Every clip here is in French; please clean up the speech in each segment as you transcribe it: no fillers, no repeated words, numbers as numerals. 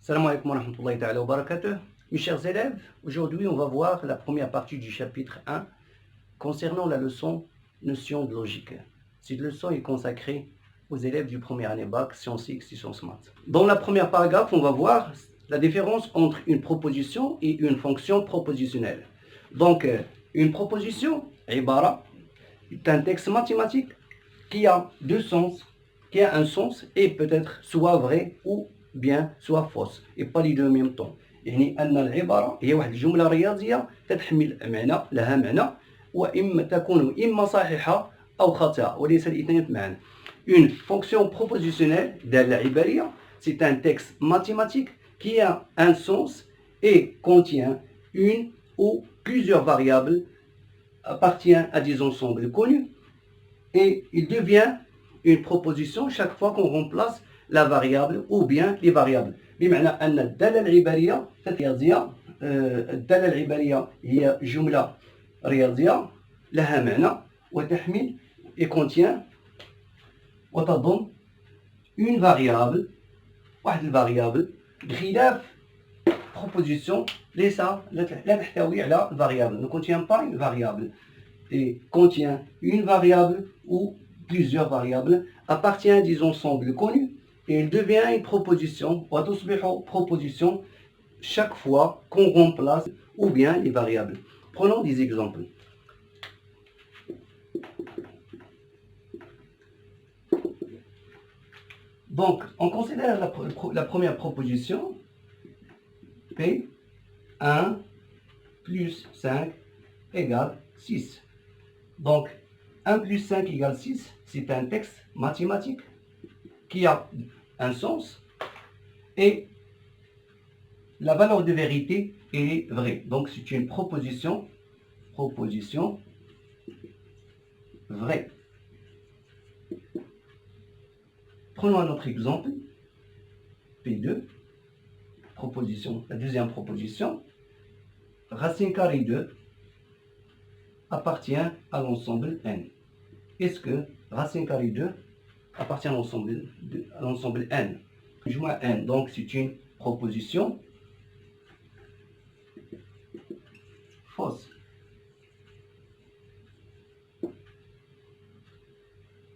Salam alaikum wa rahmatullahi ta'ala wa barakatuh. Mes chers élèves, aujourd'hui on va voir la première partie du chapitre 1 concernant la leçon notion de logique. Cette leçon est consacrée aux élèves du première année bac, sciences X et sciences maths. Dans la première paragraphe, on va voir la différence entre une proposition et une fonction propositionnelle. Donc, une proposition, ibara, est un texte mathématique qui a deux sens, qui a un sens et peut-être soit vrai ou bien soit fausse et pas les deux en même temps. يعني أن العبارة هي واحد الجملة رياضية تتحمل معنى لها معنى وإما تكون إما صحيحة أو خاطئة وليس الاثنين معا. Une fonction propositionnelle دالة عبارية, c'est un texte mathématique qui a un sens et contient une ou plusieurs variables, appartient à des ensembles connus et il devient une proposition chaque fois qu'on remplace la variable ou bien les variables. بمعنى أن الدالة العبارية رياضية، الدالة العبارية هي جملة رياضية لها معنى وتحمل et contient وتضم une variable، واحد الفاريابل، بخلاف proposition ليس لا تحتوي على variable، ne contient pas une variable et contient une variable ou plusieurs variables, appartient à des ensembles connus et il devient une proposition, وتصبح proposition chaque fois qu'on remplace ou bien les variables. Prenons des exemples. Donc, on considère la première proposition, P, 1 plus 5 égale 6. Donc, 1 plus 5 égale 6, c'est un texte mathématique qui a un sens et la valeur de vérité est vraie. Donc, c'est une proposition vraie. Prenons un autre exemple, P2, la deuxième proposition, racine carrée 2 appartient à l'ensemble N. Est-ce que racine carrée 2 appartient à l'ensemble N? Joint N, donc c'est une proposition fausse.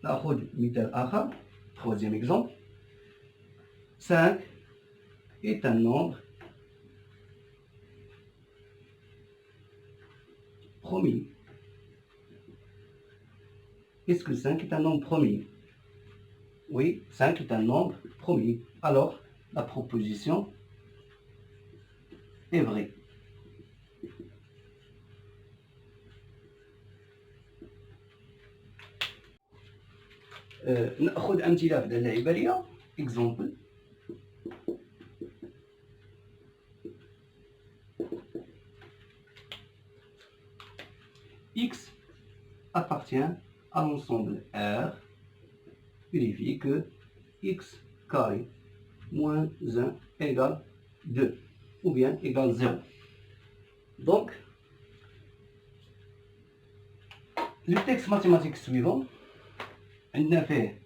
نأخذ مثال آخر, troisième exemple. 5 est un nombre premier. Est-ce que 5 est un nombre premier? Oui, 5 est un nombre premier. Alors, la proposition est vraie. نأخذ أمثلة في الدالة العبارية. Exemple. X appartient à l'ensemble R. Vérifie que x carré moins 1 égale 2 ou bien égale 0. Donc, le texte mathématique suivant, on a fait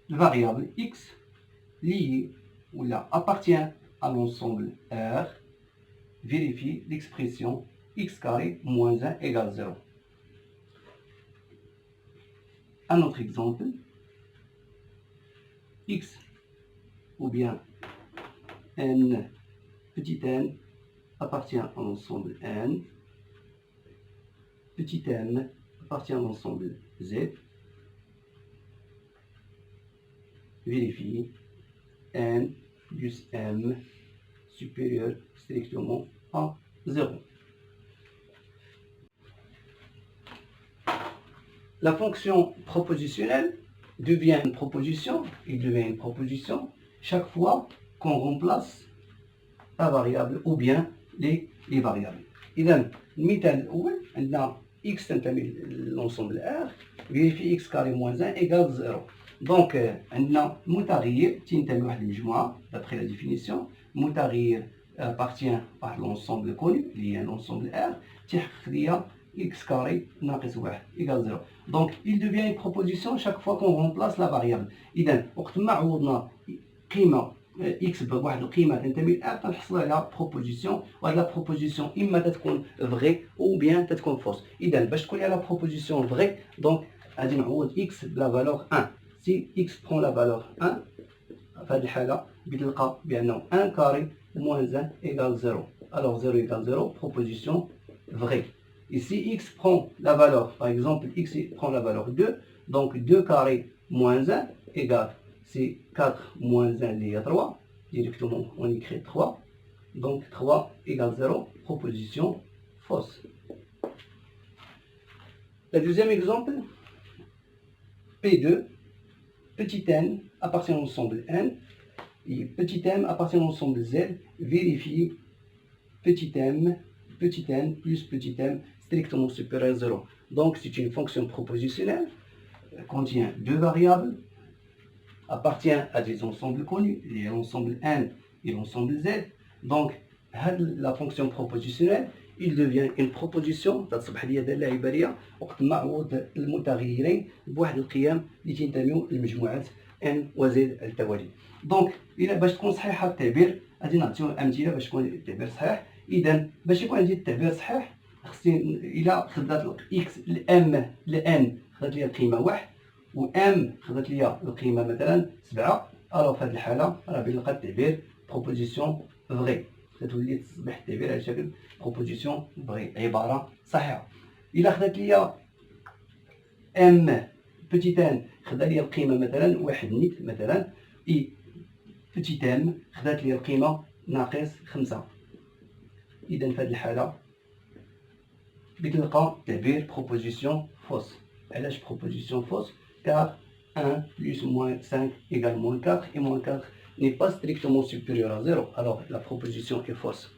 la variable x liée ou là appartient à l'ensemble R. Vérifie l'expression x carré moins 1 égale 0. Un autre exemple, x ou bien n, petit n, appartient à l'ensemble n, petit m appartient à l'ensemble z. Vérifie n plus m supérieur strictement à 0. La fonction propositionnelle devient une proposition, chaque fois qu'on remplace la variable ou bien les variables. إذا المثال الأول عندنا x تنتمي للانسومبل R, vérifie x carré moins 1 égale 0. Donc عندنا متغير تنتمي لواحد المجموعة d'après la définition. متغير appartient à l'ensemble connu اللي هي l'ensemble R تيحقق ليا x carré ناقص 1 égale 0. Donc il devient une proposition chaque fois qu'on remplace la variable. إذا وقت ما عوضنا قيمه x بواحد القيمه تنتمي ل 1 تنحصلوا على بروبوزيسيون، وهاد لا بروبوزيسيون اما تتكون فغي او بيان تتكون فوس. اذا باش تكون لي لا بروبوزيسيون فغي دونك غادي نعوض x بلا فالور 1. سي x برون لا فالور 1 في هذه الحاله بتلقى بانه 1 كاري موان 1 ايكال 0. alors 0 égale 0, proposition vraie. Ici, x prend la valeur, par exemple, x prend la valeur 2, donc 2 carré moins 1 égale, c'est 4 moins 1 lié à 3, directement on écrit 3, donc 3 égale 0, proposition fausse. Le deuxième exemple, P2, petit n appartient à l'ensemble n, et petit m appartient à l'ensemble z, vérifie petit n plus petit m strictement supérieur à 0. Donc c'est une fonction propositionnelle, contient deux variables, appartient à des ensembles connus, l'ensemble n et l'ensemble z. Donc la fonction propositionnelle, il devient une proposition تصبح لي دالة عبارية وقت ما عوض المتغيرين بواحد القيم اللي تنتميو للمجموعات n و z التوالي. دونك إلا باش تكون صحيحة التعبير غادي نعطيو أمثلة باش يكون التعبير صحيح. إذا باش يكون عندي التعبير صحيح خصني إلا خدات إكس لإم لإن خدات لي القيمة 1 و إم خدات لي القيمة مثلا 7، ألوغ في هذه الحالة راه بنلقى التعبير بروبوزيسيون فغي، كتولي تصبح التعبير على شكل بروبوزيسيون فغي، عبارة صحيحة. إلا خدات لي إم بوتيت إن خدا لي القيمة مثلا 1 نيت مثلا، إي بوتيت إم خدات لي القيمة ناقص 5، إذا في هذه الحالة بتلقى تعبير proposition fausse. علاش proposition fausse؟ car 1 plus moins 5 égale moins 4 et moins 4 n'est pas strictement supérieur à 0, alors la proposition est fausse.